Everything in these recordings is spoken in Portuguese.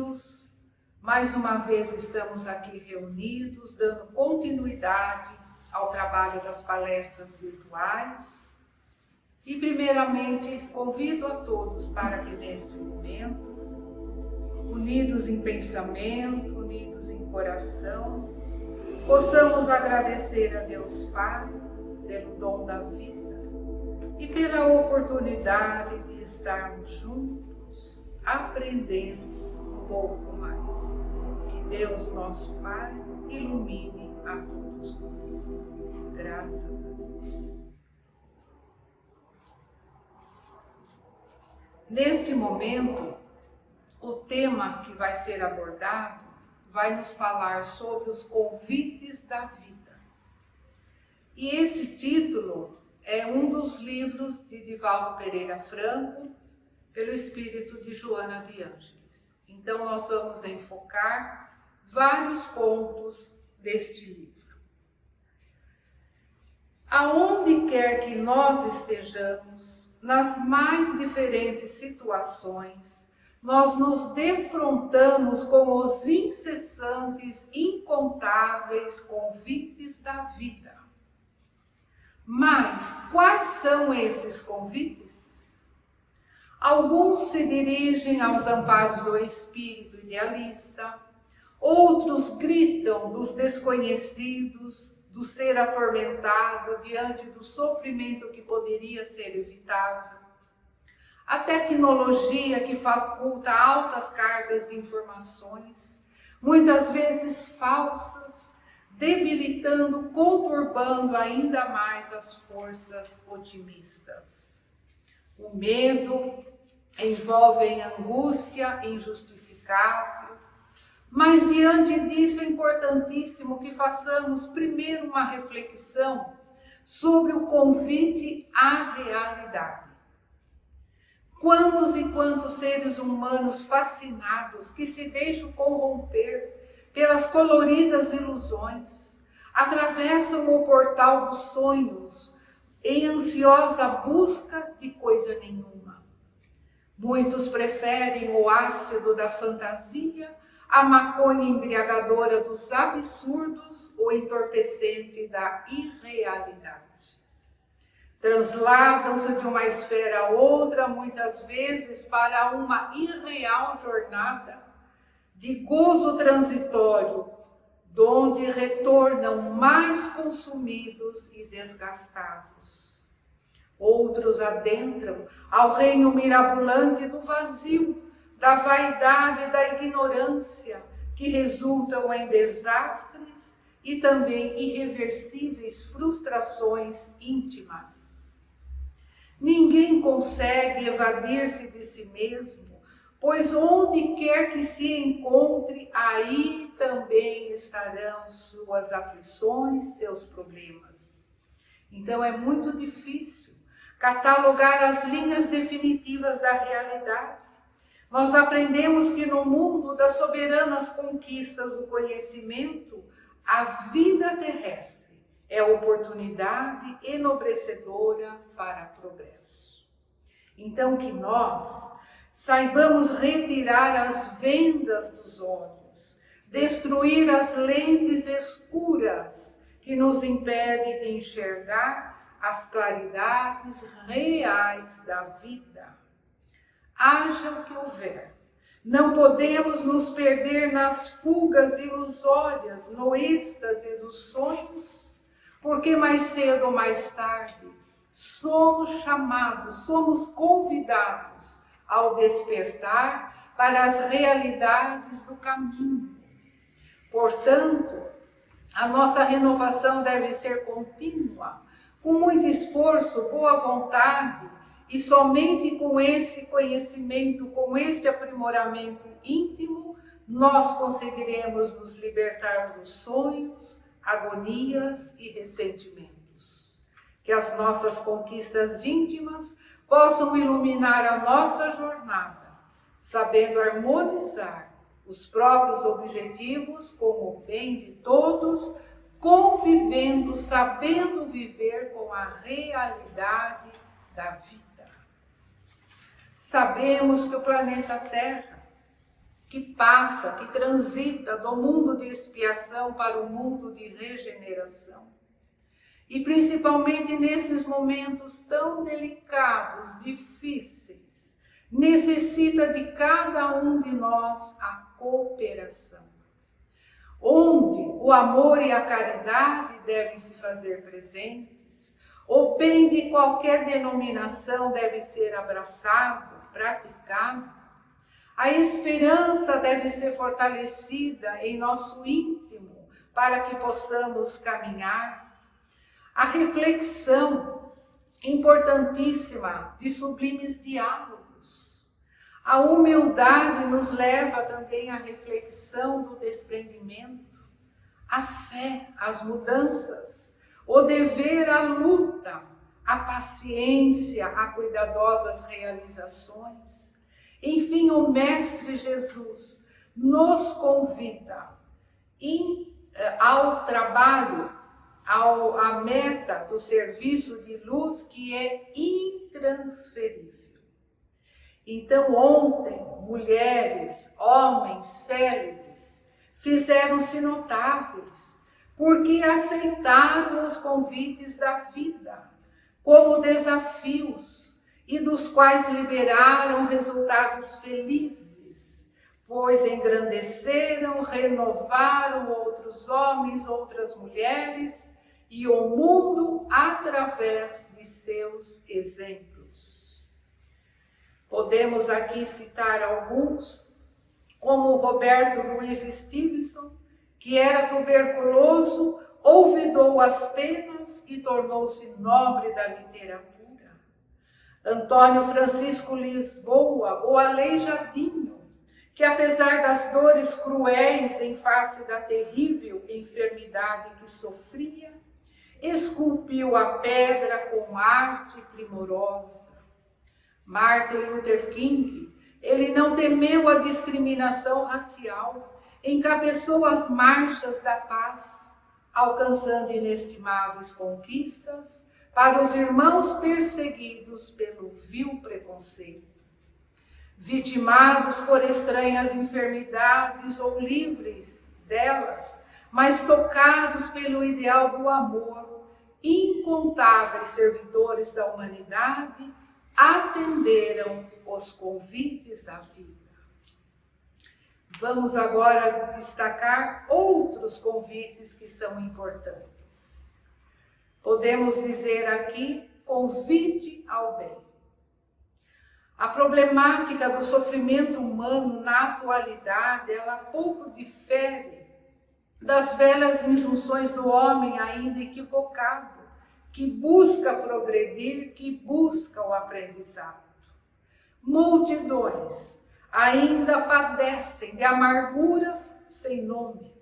queridos, mais uma vez estamos aqui reunidos, dando continuidade ao trabalho das palestras virtuais. E primeiramente convido a todos para que neste momento, unidos em pensamento, unidos em coração, possamos agradecer a Deus Pai pelo dom da vida e pela oportunidade de estarmos juntos, aprendendo um pouco mais. Que Deus, nosso Pai, ilumine a todos nós. Graças a Deus. Neste momento, o tema que vai ser abordado vai nos falar sobre os convites da vida. E esse título é um dos livros de Divaldo Pereira Franco, pelo espírito de Joana de Ângeles. Então, nós vamos enfocar vários pontos deste livro. Aonde quer que nós estejamos, nas mais diferentes situações, nós nos defrontamos com os incessantes, incontáveis convites da vida. Mas quais são esses convites? Alguns se dirigem aos amparos do espírito idealista, outros gritam dos desconhecidos, do ser atormentado diante do sofrimento que poderia ser evitável. A tecnologia que faculta altas cargas de informações, muitas vezes falsas, debilitando, conturbando ainda mais as forças otimistas. O medo envolve angústia injustificável, mas diante disso é importantíssimo que façamos primeiro uma reflexão sobre o convite à realidade. Quantos e quantos seres humanos fascinados que se deixam corromper pelas coloridas ilusões, atravessam o portal dos sonhos em ansiosa busca de coisa nenhuma. Muitos preferem o ácido da fantasia, a maconha embriagadora dos absurdos, o entorpecente da irrealidade. Transladam-se de uma esfera a outra, muitas vezes para uma irreal jornada de gozo transitório, donde retornam mais consumidos e desgastados. Outros adentram ao reino mirabolante do vazio, da vaidade e da ignorância, que resultam em desastres e também irreversíveis frustrações íntimas. Ninguém consegue evadir-se de si mesmo, pois onde quer que se encontre, aí também estarão suas aflições, seus problemas. Então é muito difícil catalogar as linhas definitivas da realidade. Nós aprendemos que no mundo das soberanas conquistas do conhecimento, a vida terrestre é oportunidade enobrecedora para progresso. Então que nós saibamos retirar as vendas dos olhos, destruir as lentes escuras que nos impedem de enxergar as claridades reais da vida. Haja o que houver, não podemos nos perder nas fugas ilusórias, no êxtase dos sonhos, porque mais cedo ou mais tarde somos chamados, somos convidados ao despertar para as realidades do caminho. Portanto, a nossa renovação deve ser contínua, com muito esforço, boa vontade, e somente com esse conhecimento, com esse aprimoramento íntimo, nós conseguiremos nos libertar dos sonhos, agonias e ressentimentos. Que as nossas conquistas íntimas possam iluminar a nossa jornada, sabendo harmonizar os próprios objetivos com o bem de todos, convivendo, sabendo viver com a realidade da vida. Sabemos que o planeta Terra que passa, que transita do mundo de expiação para o mundo de regeneração. E principalmente nesses momentos tão delicados, difíceis, necessita de cada um de nós a cooperação, onde o amor e a caridade devem se fazer presentes, o bem de qualquer denominação deve ser abraçado, praticado, a esperança deve ser fortalecida em nosso íntimo para que possamos caminhar, a reflexão importantíssima de sublimes diálogos. A humildade nos leva também à reflexão do desprendimento, a fé, as mudanças, o dever, a luta, a paciência, a cuidadosas realizações. Enfim, o Mestre Jesus nos convida ao trabalho, à meta do serviço de luz que é intransferível. Então, ontem, mulheres, homens célebres fizeram-se notáveis, porque aceitaram os convites da vida como desafios e dos quais liberaram resultados felizes, pois engrandeceram, renovaram outros homens, outras mulheres e o mundo através de seus exemplos. Podemos aqui citar alguns, como Roberto Louis Stevenson, que era tuberculoso, olvidou as penas e tornou-se nobre da literatura. Antônio Francisco Lisboa, o aleijadinho, que apesar das dores cruéis em face da terrível enfermidade que sofria, esculpiu a pedra com arte primorosa. Martin Luther King, ele não temeu a discriminação racial, encabeçou as marchas da paz, alcançando inestimáveis conquistas para os irmãos perseguidos pelo vil preconceito. Vitimados por estranhas enfermidades ou livres delas, mas tocados pelo ideal do amor, incontáveis servidores da humanidade atenderam os convites da vida. Vamos agora destacar outros convites que são importantes. Podemos dizer aqui, convite ao bem. A problemática do sofrimento humano na atualidade, ela pouco difere das velhas injunções do homem ainda equivocado, que busca progredir, que busca o aprendizado. Multidões ainda padecem de amarguras sem nome,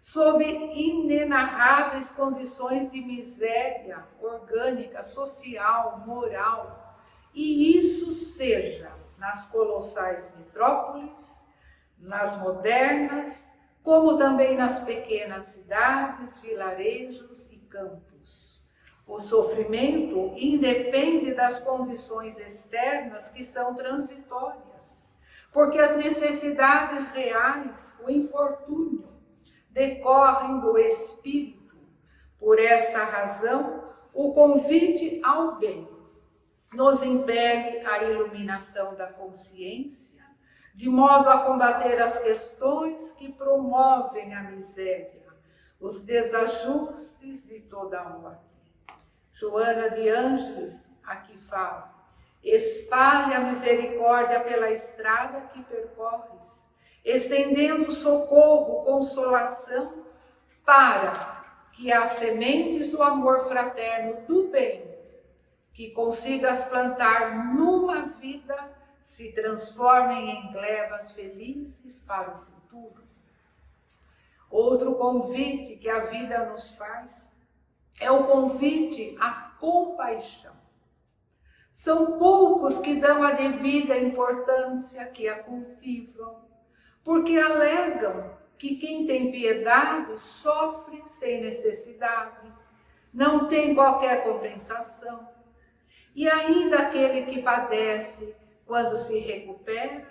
sob inenarráveis condições de miséria orgânica, social, moral, e isso seja nas colossais metrópoles, nas modernas, como também nas pequenas cidades, vilarejos e campos. O sofrimento independe das condições externas que são transitórias, porque as necessidades reais, o infortúnio, decorrem do espírito. Por essa razão, o convite ao bem nos impele à iluminação da consciência, de modo a combater as questões que promovem a miséria, os desajustes de toda a ordem. Joana de Ângeles aqui fala: espalha a misericórdia pela estrada que percorres, estendendo socorro, consolação, para que as sementes do amor fraterno, do bem, que consigas plantar numa vida, se transformem em glebas felizes para o futuro. Outro convite que a vida nos faz é o convite à compaixão. São poucos que dão a devida importância, que a cultivam, porque alegam que quem tem piedade sofre sem necessidade, não tem qualquer compensação. E ainda aquele que padece, quando se recupera,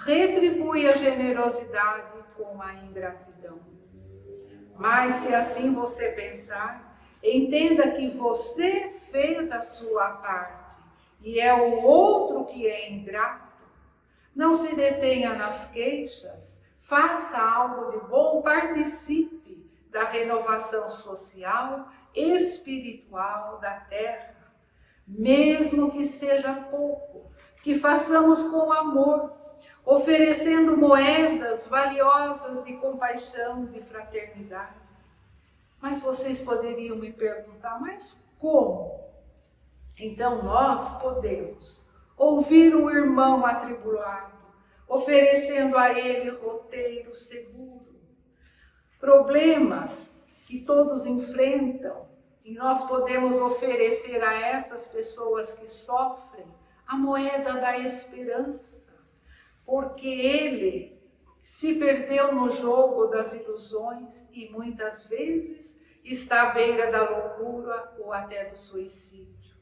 retribui a generosidade com a ingratidão. Mas se assim você pensar, entenda que você fez a sua parte e é o outro que é ingrato. Não se detenha nas queixas, faça algo de bom, participe da renovação social, espiritual da terra. Mesmo que seja pouco, que façamos com amor, oferecendo moedas valiosas de compaixão, de fraternidade. Mas vocês poderiam me perguntar, mas como? Então nós podemos ouvir um irmão atribulado, oferecendo a ele roteiro seguro. Problemas que todos enfrentam, e nós podemos oferecer a essas pessoas que sofrem a moeda da esperança, porque ele se perdeu no jogo das ilusões e muitas vezes está à beira da loucura ou até do suicídio.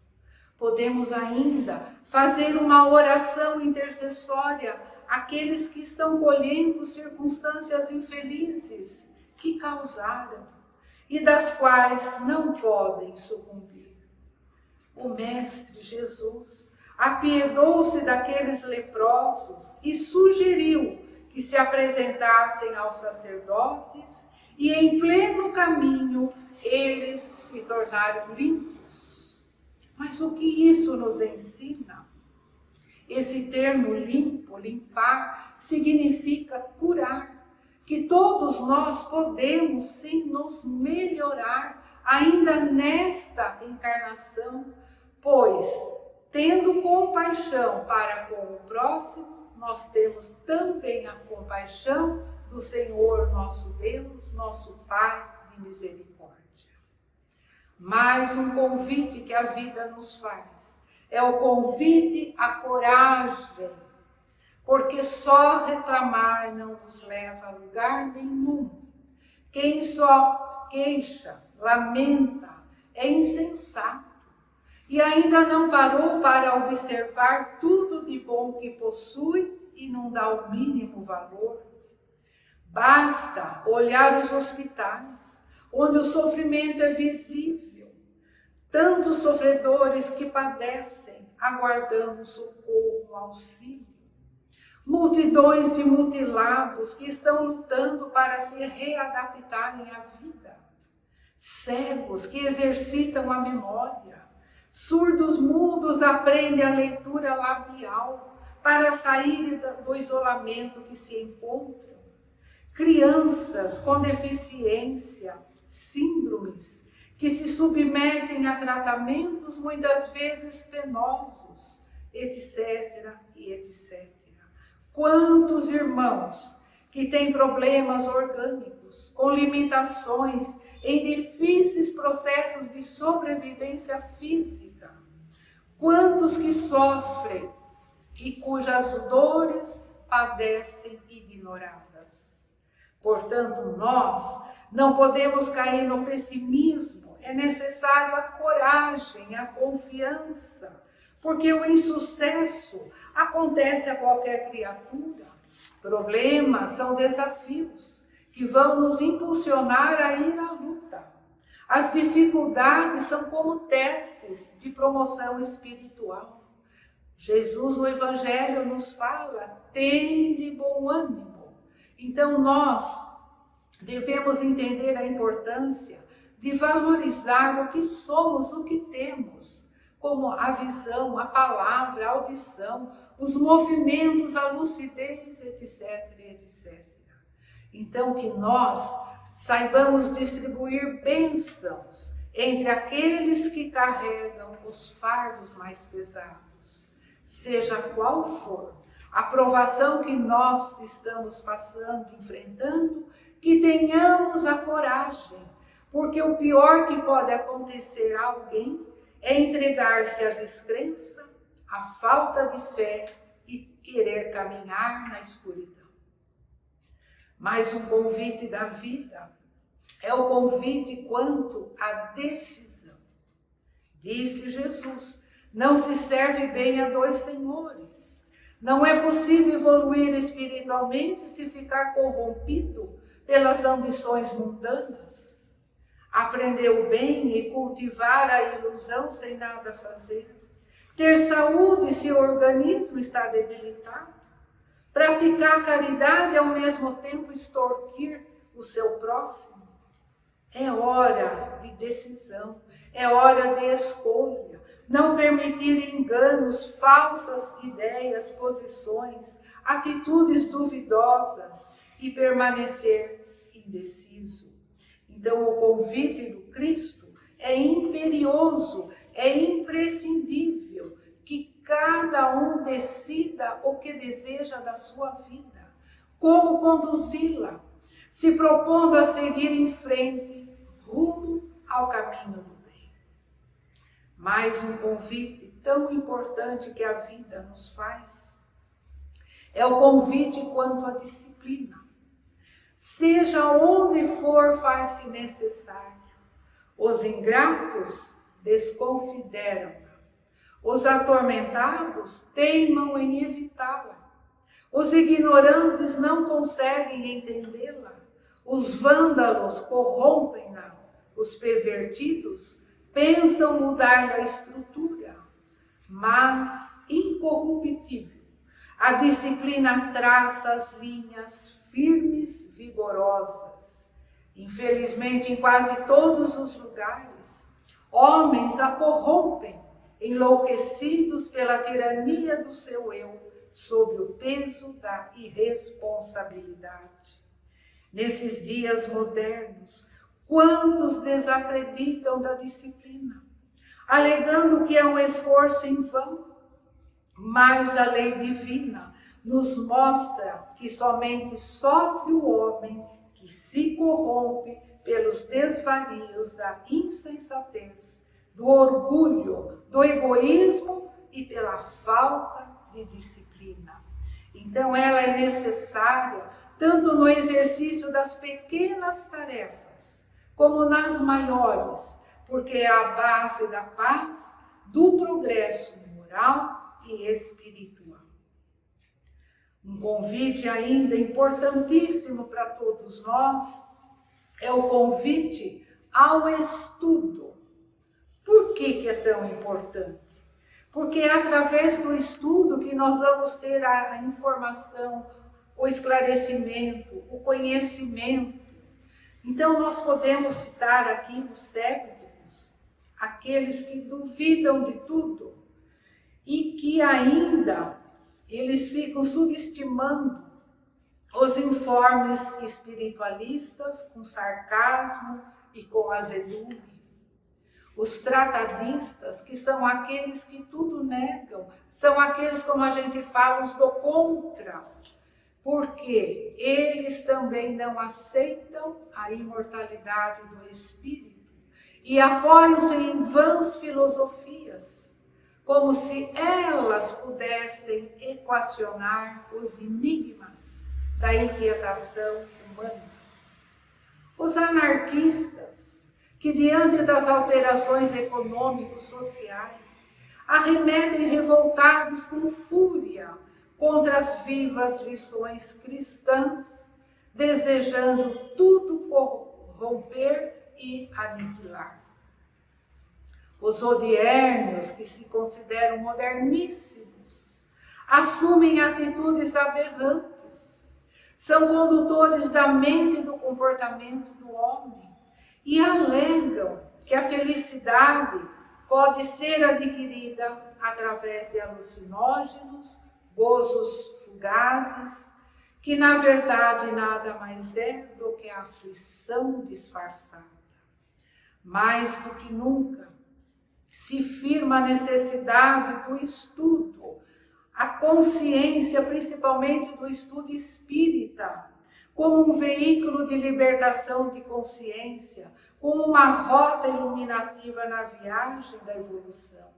Podemos ainda fazer uma oração intercessória àqueles que estão colhendo circunstâncias infelizes que causaram e das quais não podem sucumbir. O Mestre Jesus apiedou-se daqueles leprosos e sugeriu que se apresentassem aos sacerdotes e em pleno caminho eles se tornaram limpos. Mas o que isso nos ensina? Esse termo limpo, limpar, significa curar, que todos nós podemos sim nos melhorar ainda nesta encarnação, pois tendo compaixão para com o próximo, nós temos também a compaixão do Senhor nosso Deus, nosso Pai de misericórdia. Mais um convite que a vida nos faz é o convite à coragem, porque só reclamar não nos leva a lugar nenhum. Quem só queixa, lamenta, é insensato e ainda não parou para observar tudo de bom que possui e não dá o mínimo valor. Basta olhar os hospitais, onde o sofrimento é visível. Tantos sofredores que padecem, aguardando socorro, auxílio. Multidões de mutilados que estão lutando para se readaptarem à vida. Cegos que exercitam a memória. Surdos mudos aprendem a leitura labial para sair do isolamento que se encontram. Crianças com deficiência, síndromes, que se submetem a tratamentos muitas vezes penosos, etc. e etc. Quantos irmãos que têm problemas orgânicos, com limitações em difíceis processos de sobrevivência física. Quantos que sofrem e cujas dores padecem ignoradas. Portanto, nós não podemos cair no pessimismo, é necessário a coragem, a confiança, porque o insucesso acontece a qualquer criatura. Problemas são desafios que vão nos impulsionar a ir à luta. As dificuldades são como testes de promoção espiritual. Jesus no Evangelho nos fala, tende bom ânimo. Então nós devemos entender a importância de valorizar o que somos, o que temos, como a visão, a palavra, a audição, os movimentos, a lucidez, etc, etc. Então que nós saibamos distribuir bênçãos entre aqueles que carregam os fardos mais pesados, seja qual for a provação que nós estamos passando, enfrentando, que tenhamos a coragem, porque o pior que pode acontecer a alguém é entregar-se à descrença, à falta de fé e querer caminhar na escuridão. Mais um convite da vida é o convite quanto à decisão. Disse Jesus, não se serve bem a dois senhores. Não é possível evoluir espiritualmente se ficar corrompido pelas ambições mundanas. Aprender o bem e cultivar a ilusão sem nada fazer. Ter saúde se o organismo está debilitado. Praticar caridade e ao mesmo tempo extorquir o seu próximo. É hora de decisão, é hora de escolha. Não permitir enganos, falsas ideias, posições, atitudes duvidosas e permanecer indeciso. Então, o convite do Cristo é imperioso, é imprescindível que cada um decida o que deseja da sua vida, como conduzi-la, se propondo a seguir em frente, rumo ao caminho do bem. Mais um convite tão importante que a vida nos faz é o convite quanto à disciplina. Seja onde for, faz-se necessário. Os ingratos desconsideram-na. Os atormentados teimam em evitá-la. Os ignorantes não conseguem entendê-la. Os vândalos corrompem-na. Os pervertidos pensam mudar a estrutura. Mas, incorruptível, a disciplina traça as linhas firmes, vigorosas. Infelizmente, em quase todos os lugares, homens a corrompem, enlouquecidos pela tirania do seu eu, sob o peso da irresponsabilidade. Nesses dias modernos, quantos desacreditam da disciplina, alegando que é um esforço em vão, mas a lei divina nos mostra que somente sofre o homem que se corrompe pelos desvarios da insensatez, do orgulho, do egoísmo e pela falta de disciplina. Então ela é necessária tanto no exercício das pequenas tarefas, como nas maiores, porque é a base da paz, do progresso moral e espiritual. Um convite ainda importantíssimo para todos nós é o convite ao estudo. Por que é tão importante? Porque é através do estudo que nós vamos ter a informação, o esclarecimento, o conhecimento. Então nós podemos citar aqui os céticos, aqueles que duvidam de tudo e que ainda eles ficam subestimando os informes espiritualistas com sarcasmo e com azedume. Os tratadistas, que são aqueles que tudo negam, são aqueles, como a gente fala, os do contra, porque eles também não aceitam a imortalidade do espírito e apoiam-se em vãs filosofias, como se elas pudessem equacionar os enigmas da inquietação humana. Os anarquistas, que diante das alterações econômicos sociais, arremetem revoltados com fúria contra as vivas lições cristãs, desejando tudo corromper e aniquilar. Os odiernos, que se consideram moderníssimos, assumem atitudes aberrantes, são condutores da mente e do comportamento do homem e alegam que a felicidade pode ser adquirida através de alucinógenos, gozos fugazes, que na verdade nada mais é do que a aflição disfarçada. Mais do que nunca, se firma a necessidade do estudo, a consciência, principalmente do estudo espírita, como um veículo de libertação de consciência, como uma rota iluminativa na viagem da evolução.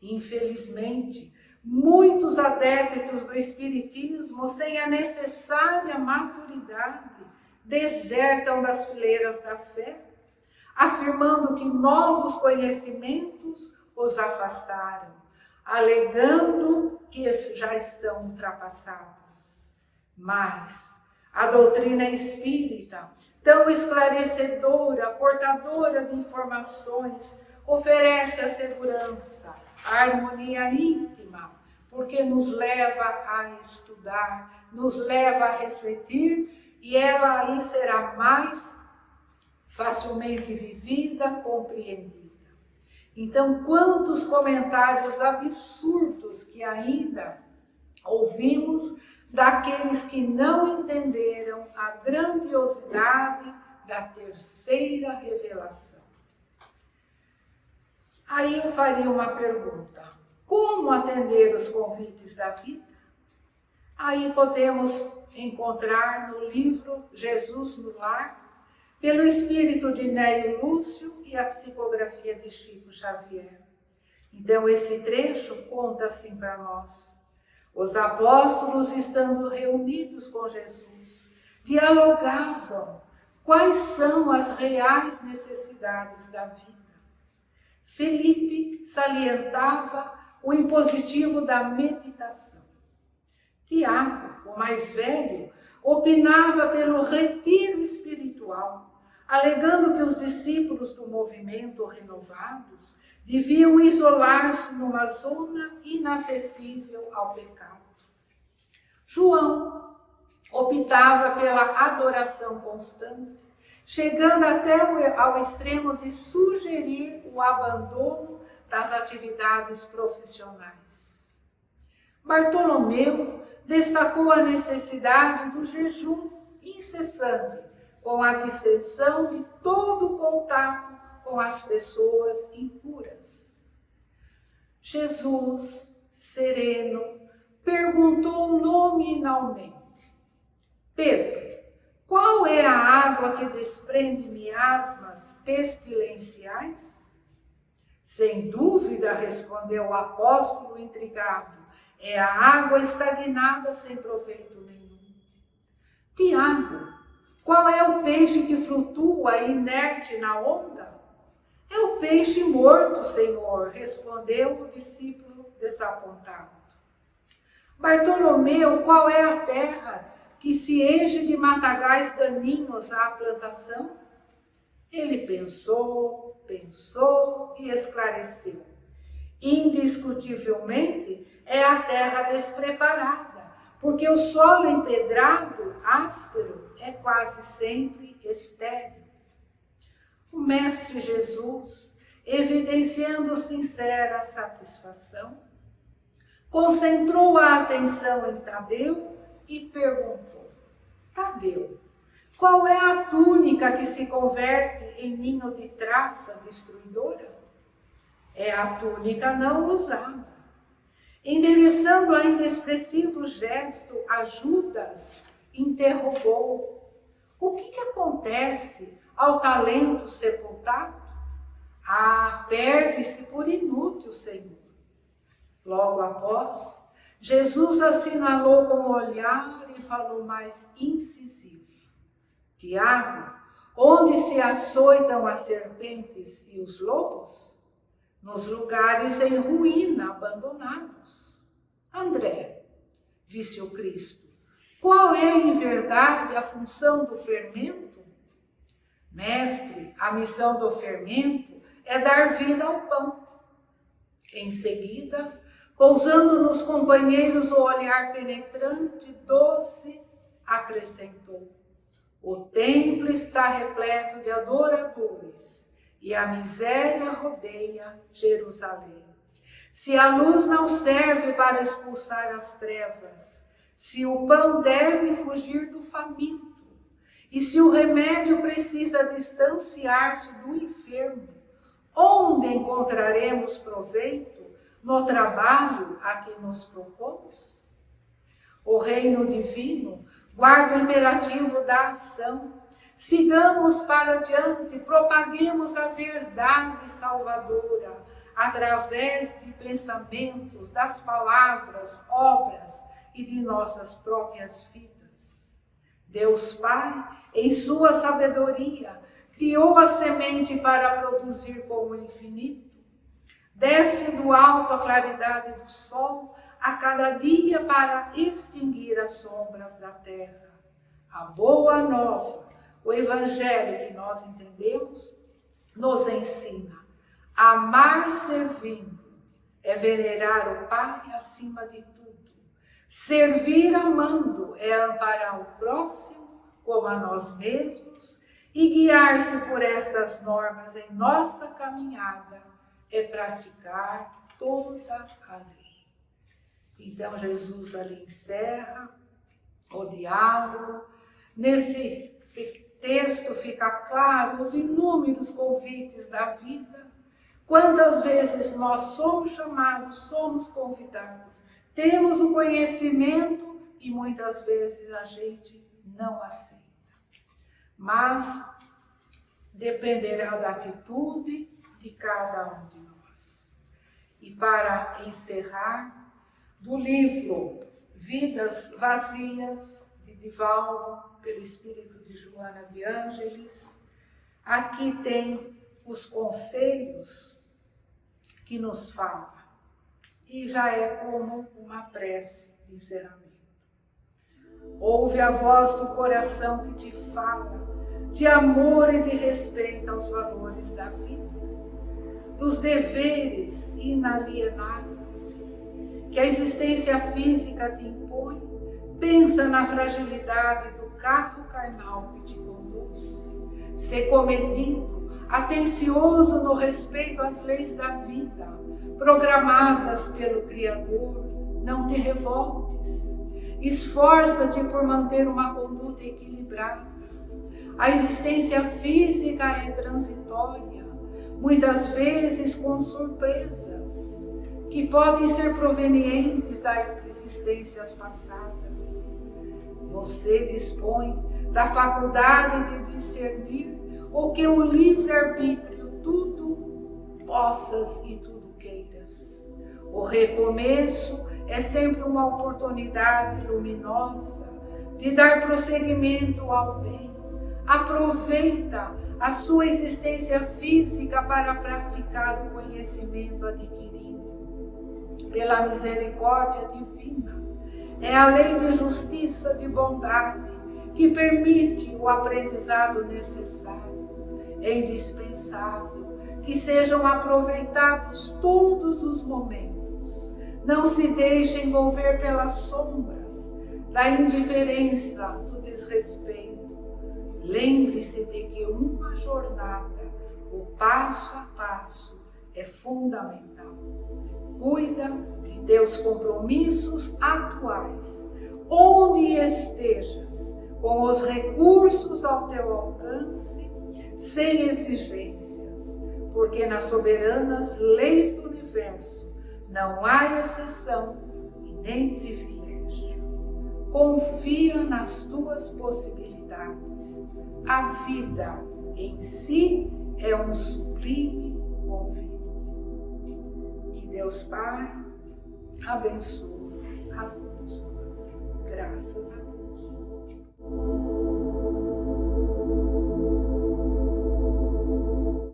Infelizmente, muitos adeptos do espiritismo, sem a necessária maturidade, desertam das fileiras da fé, afirmando que novos conhecimentos os afastaram, alegando que já estão ultrapassadas. Mas a doutrina espírita, tão esclarecedora, portadora de informações, oferece a segurança, a harmonia íntima, porque nos leva a estudar, nos leva a refletir, e ela aí será mais facilmente vivida, compreendida. Então, quantos comentários absurdos que ainda ouvimos daqueles que não entenderam a grandiosidade da terceira revelação. Aí eu faria uma pergunta: como atender os convites da vida? Aí podemos encontrar no livro Jesus no Lar, pelo espírito de Neio Lúcio e a psicografia de Chico Xavier. Então esse trecho conta assim para nós: os apóstolos, estando reunidos com Jesus, dialogavam quais são as reais necessidades da vida. Felipe salientava o impositivo da meditação. Tiago, o mais velho, opinava pelo retiro espiritual, alegando que os discípulos do movimento renovados deviam isolar-se numa zona inacessível ao pecado. João optava pela adoração constante, chegando até ao extremo de sugerir o abandono das atividades profissionais. Bartolomeu destacou a necessidade do jejum incessante, com a abstenção de todo contato com as pessoas impuras. Jesus, sereno, perguntou nominalmente: Pedro, qual é a água que desprende miasmas pestilenciais? Sem dúvida, respondeu o apóstolo intrigado, é a água estagnada sem proveito nenhum. Tiago, qual é o peixe que flutua inerte na onda? É o peixe morto, Senhor, respondeu o discípulo desapontado. Bartolomeu, qual é a terra que se enche de matagais daninhos à plantação? Ele pensou e esclareceu: indiscutivelmente é a terra despreparada, porque o solo empedrado, áspero, é quase sempre estéril. O Mestre Jesus, evidenciando sincera satisfação, concentrou a atenção em Tadeu e perguntou: Tadeu, qual é a túnica que se converte em ninho de traça destruidora? É a túnica não usada. Endereçando ainda expressivo gesto a Judas, interrogou: o que acontece ao talento sepultado? Perde-se por inútil, Senhor. Logo após, Jesus assinalou com o olhar e falou mais incisivo: Tiago, onde se açoitam as serpentes e os lobos? Nos lugares em ruína, abandonados. André, disse o Cristo, qual é em verdade a função do fermento? Mestre, a missão do fermento é dar vida ao pão. Em seguida, pousando nos companheiros o olhar penetrante, doce, acrescentou: o templo está repleto de adoradores e a miséria rodeia Jerusalém. Se a luz não serve para expulsar as trevas, se o pão deve fugir do faminto, e se o remédio precisa distanciar-se do enfermo, onde encontraremos proveito no trabalho a que nos propomos? O reino divino guarda o imperativo da ação. Sigamos para diante, propaguemos a verdade salvadora através de pensamentos, das palavras, obras e de nossas próprias vidas. Deus Pai, em sua sabedoria, criou a semente para produzir com o infinito. Desce do alto a claridade do sol, a cada dia para extinguir as sombras da terra. A boa nova, o evangelho que nós entendemos, nos ensina a amar servindo, é venerar o Pai acima de tudo. Servir amando é amparar o próximo como a nós mesmos, e guiar-se por estas normas em nossa caminhada é praticar toda a lei. Então Jesus ali encerra o diálogo. Nesse texto fica claro os inúmeros convites da vida. Quantas vezes nós somos chamados, somos convidados, temos o conhecimento e muitas vezes a gente não aceita. Mas dependerá da atitude de cada um de nós. E para encerrar, do livro Vidas Vazias, de Divaldo, pelo espírito de Joana de Ângeles, aqui tem os conselhos que nos fala, e já é como uma prece de encerramento. Ouve a voz do coração que te fala de amor e de respeito aos valores da vida, dos deveres inalienáveis que a existência física te impõe. Pensa na fragilidade do carro carnal que te conduz. Sê comedido, atencioso no respeito às leis da vida, programadas pelo Criador. Não te revoltes. Esforça-te por manter uma conduta equilibrada. A existência física é transitória, muitas vezes com surpresas que podem ser provenientes das existências passadas. Você dispõe da faculdade de discernir o que o livre-arbítrio tudo possas e tudo queiras. O recomeço é sempre uma oportunidade luminosa de dar prosseguimento ao bem. Aproveita a sua existência física para praticar o conhecimento adquirido pela misericórdia divina. É a lei de justiça, de bondade, que permite o aprendizado necessário. É indispensável que sejam aproveitados todos os momentos. Não se deixe envolver pelas sombras da indiferença, do desrespeito. Lembre-se de que uma jornada, o passo a passo, é fundamental. Cuida de teus compromissos atuais, onde estejas, com os recursos ao teu alcance, sem exigências, porque nas soberanas leis do universo não há exceção e nem privilégio. Confia nas tuas possibilidades. A vida em si é um sublime convite. Que Deus Pai abençoe a todos nós. Graças a Deus.